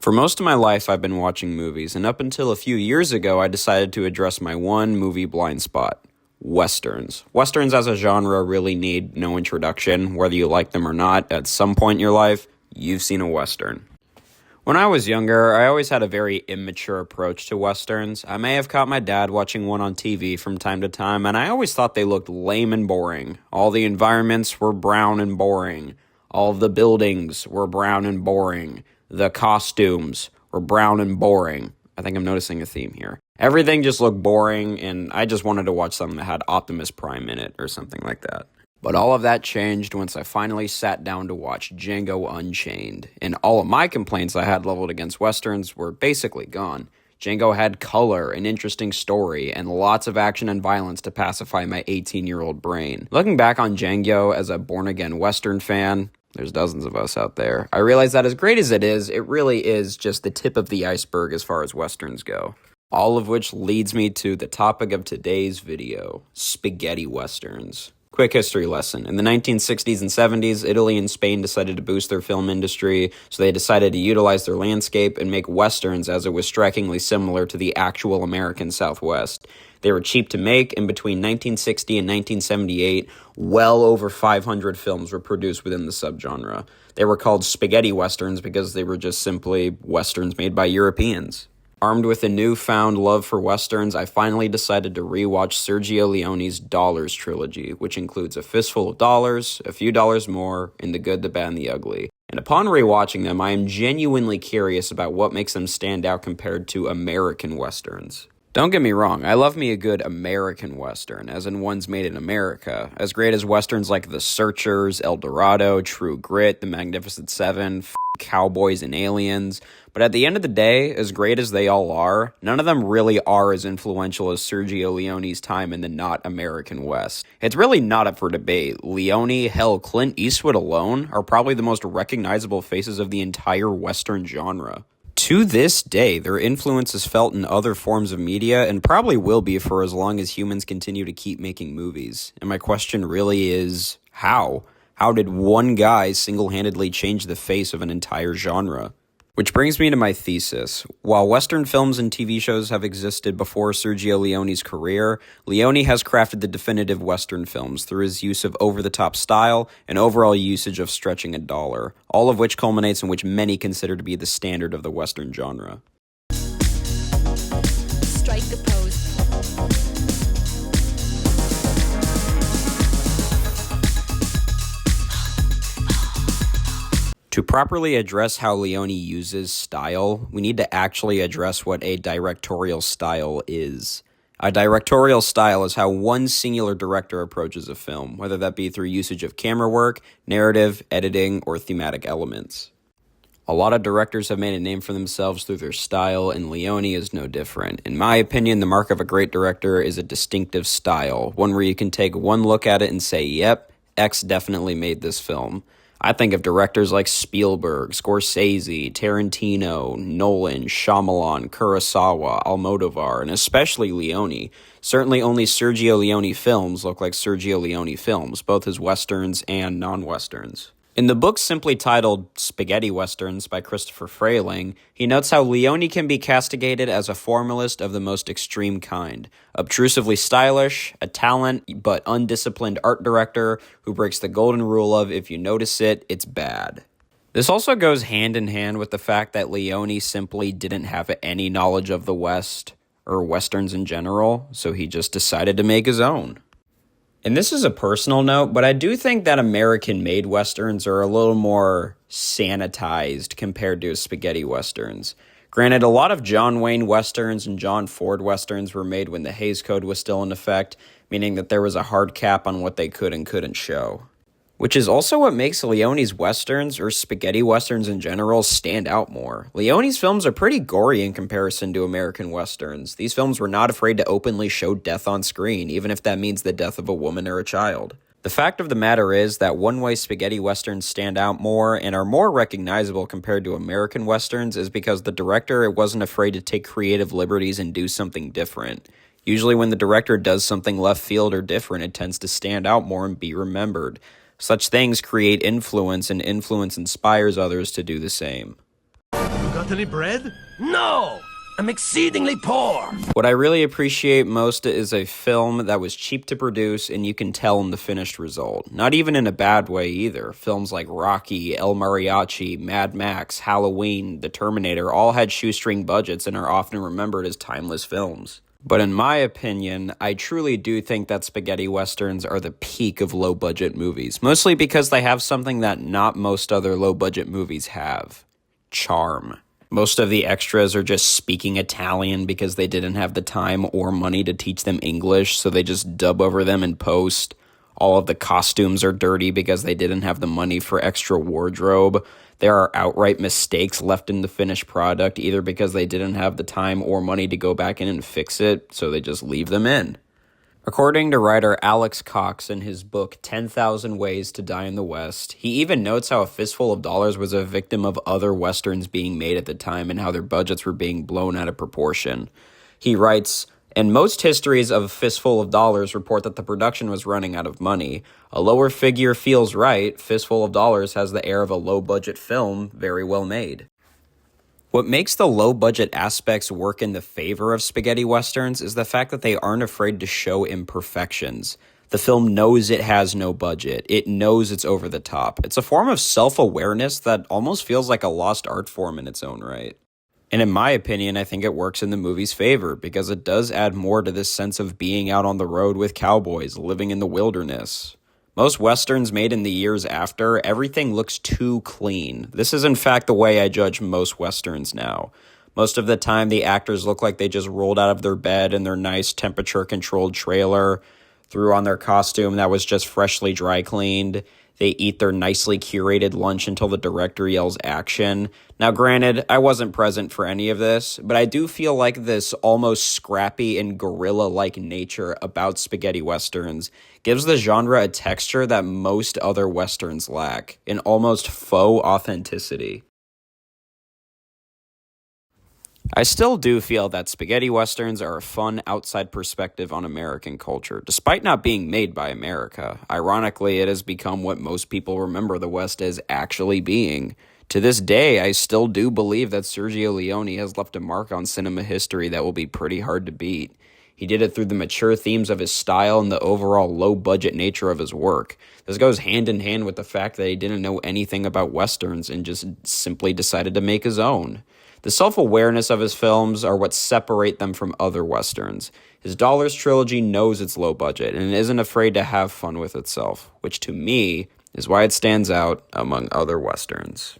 For most of my life, I've been watching movies, and up until a few years ago, I decided to address my one movie blind spot: Westerns. Westerns as a genre really need no introduction. Whether you like them or not, at some point in your life, you've seen a Western. When I was younger, I always had a very immature approach to Westerns. I may have caught my dad watching one on TV from time to time, and I always thought they looked lame and boring. All the environments were brown and boring. All of the buildings were brown and boring. The costumes were brown and boring. I think I'm noticing a theme here. Everything just looked boring, and I just wanted to watch something that had Optimus Prime in it or something like that. But all of that changed once I finally sat down to watch Django Unchained, and all of my complaints I had leveled against Westerns were basically gone. Django had color, an interesting story, and lots of action and violence to pacify my 18-year-old brain. Looking back on Django as a born-again Western fan, there's dozens of us out there, I realize that as great as it really is just the tip of the iceberg as far as Westerns go. All of which leads me to the topic of today's video: spaghetti Westerns. Quick history lesson. In the 1960s and 70s, Italy and Spain decided to boost their film industry, so they decided to utilize their landscape and make Westerns as it was strikingly similar to the actual American Southwest. They were cheap to make, and between 1960 and 1978, well over 500 films were produced within the subgenre. They were called spaghetti Westerns because they were just simply Westerns made by Europeans. Armed with a newfound love for Westerns, I finally decided to rewatch Sergio Leone's Dollars trilogy, which includes A Fistful of Dollars, A Few Dollars More, and The Good, the Bad, and the Ugly. And upon rewatching them, I am genuinely curious about what makes them stand out compared to American Westerns. Don't get me wrong, I love me a good American Western, as in ones made in America. As great as Westerns like The Searchers, El Dorado, True Grit, The Magnificent Seven, Cowboys and Aliens. But at the end of the day, as great as they all are, none of them really are as influential as Sergio Leone's time in the not American West. It's really not up for debate. Leone, hell, Clint Eastwood alone are probably the most recognizable faces of the entire Western genre. To this day, their influence is felt in other forms of media and probably will be for as long as humans continue to keep making movies. And my question really is, how? How did one guy single-handedly change the face of an entire genre? Which brings me to my thesis. While Western films and TV shows have existed before Sergio Leone's career, Leone has crafted the definitive Western films through his use of over-the-top style and overall usage of stretching a dollar, all of which culminates in which many consider to be the standard of the Western genre. Strike a pose. To properly address how Leone uses style, we need to actually address what a directorial style is. A directorial style is how one singular director approaches a film, whether that be through usage of camera work, narrative, editing, or thematic elements. A lot of directors have made a name for themselves through their style, and Leone is no different. In my opinion, the mark of a great director is a distinctive style, one where you can take one look at it and say, yep, X definitely made this film. I think of directors like Spielberg, Scorsese, Tarantino, Nolan, Shyamalan, Kurosawa, Almodovar, and especially Leone. Certainly only Sergio Leone films look like Sergio Leone films, both his westerns and non-westerns. In the book simply titled Spaghetti Westerns by Christopher Frayling, he notes how Leone can be castigated as a formalist of the most extreme kind, obtrusively stylish, a talent but undisciplined art director who breaks the golden rule of if you notice it, it's bad. This also goes hand in hand with the fact that Leone simply didn't have any knowledge of the West, or Westerns in general, so he just decided to make his own. And this is a personal note, but I do think that American-made Westerns are a little more sanitized compared to spaghetti Westerns. Granted, a lot of John Wayne Westerns and John Ford Westerns were made when the Hays Code was still in effect, meaning that there was a hard cap on what they could and couldn't show. Which is also what makes Leone's Westerns, or spaghetti Westerns in general, stand out more. Leone's films are pretty gory in comparison to American Westerns. These films were not afraid to openly show death on screen, even if that means the death of a woman or a child. The fact of the matter is that one-way spaghetti Westerns stand out more and are more recognizable compared to American Westerns is because the director wasn't afraid to take creative liberties and do something different. Usually when the director does something left field or different, it tends to stand out more and be remembered. Such things create influence, and influence inspires others to do the same. 누가 Want any bread? No! I'm exceedingly poor. What I really appreciate most is a film that was cheap to produce and you can tell in the finished result. Not even in a bad way either. Films like Rocky, El Mariachi, Mad Max, Halloween, The Terminator all had shoestring budgets and are often remembered as timeless films. But in my opinion, I truly do think that spaghetti westerns are the peak of low-budget movies, mostly because they have something that not most other low-budget movies have: charm. Most of the extras are just speaking Italian because they didn't have the time or money to teach them English, so they just dub over them in post. All of the costumes are dirty because they didn't have the money for extra wardrobe. There are outright mistakes left in the finished product, either because they didn't have the time or money to go back in and fix it, so they just leave them in. According to writer Alex Cox in his book 10,000 Ways to Die in the West, he even notes how A Fistful of Dollars was a victim of other westerns being made at the time and how their budgets were being blown out of proportion. He writes, "And most histories of A Fistful of Dollars report that the production was running out of money. A lower figure feels right. Fistful of Dollars has the air of a low-budget film, very well made." What makes the low-budget aspects work in the favor of spaghetti westerns is the fact that they aren't afraid to show imperfections. The film knows it has no budget. It knows it's over the top. It's a form of self-awareness that almost feels like a lost art form in its own right. And in my opinion, I think it works in the movie's favor because it does add more to this sense of being out on the road with cowboys, living in the wilderness. Most westerns made in the years after, everything looks too clean. This is in fact the way I judge most westerns now. Most of the time, the actors look like they just rolled out of their bed in their nice temperature-controlled trailer, threw on their costume that was just freshly dry cleaned. They eat their nicely curated lunch until the director yells action. Now granted, I wasn't present for any of this, but I do feel like this almost scrappy and guerrilla-like nature about spaghetti westerns gives the genre a texture that most other westerns lack, an almost faux authenticity. I still do feel that spaghetti westerns are a fun outside perspective on American culture, despite not being made by America. Ironically, it has become what most people remember the West as actually being. To this day, I still do believe that Sergio Leone has left a mark on cinema history that will be pretty hard to beat. He did it through the mature themes of his style and the overall low-budget nature of his work. This goes hand in hand with the fact that he didn't know anything about westerns and just simply decided to make his own. The self-awareness of his films are what separate them from other westerns. His Dollars trilogy knows it's low budget and isn't afraid to have fun with itself, which to me is why it stands out among other westerns.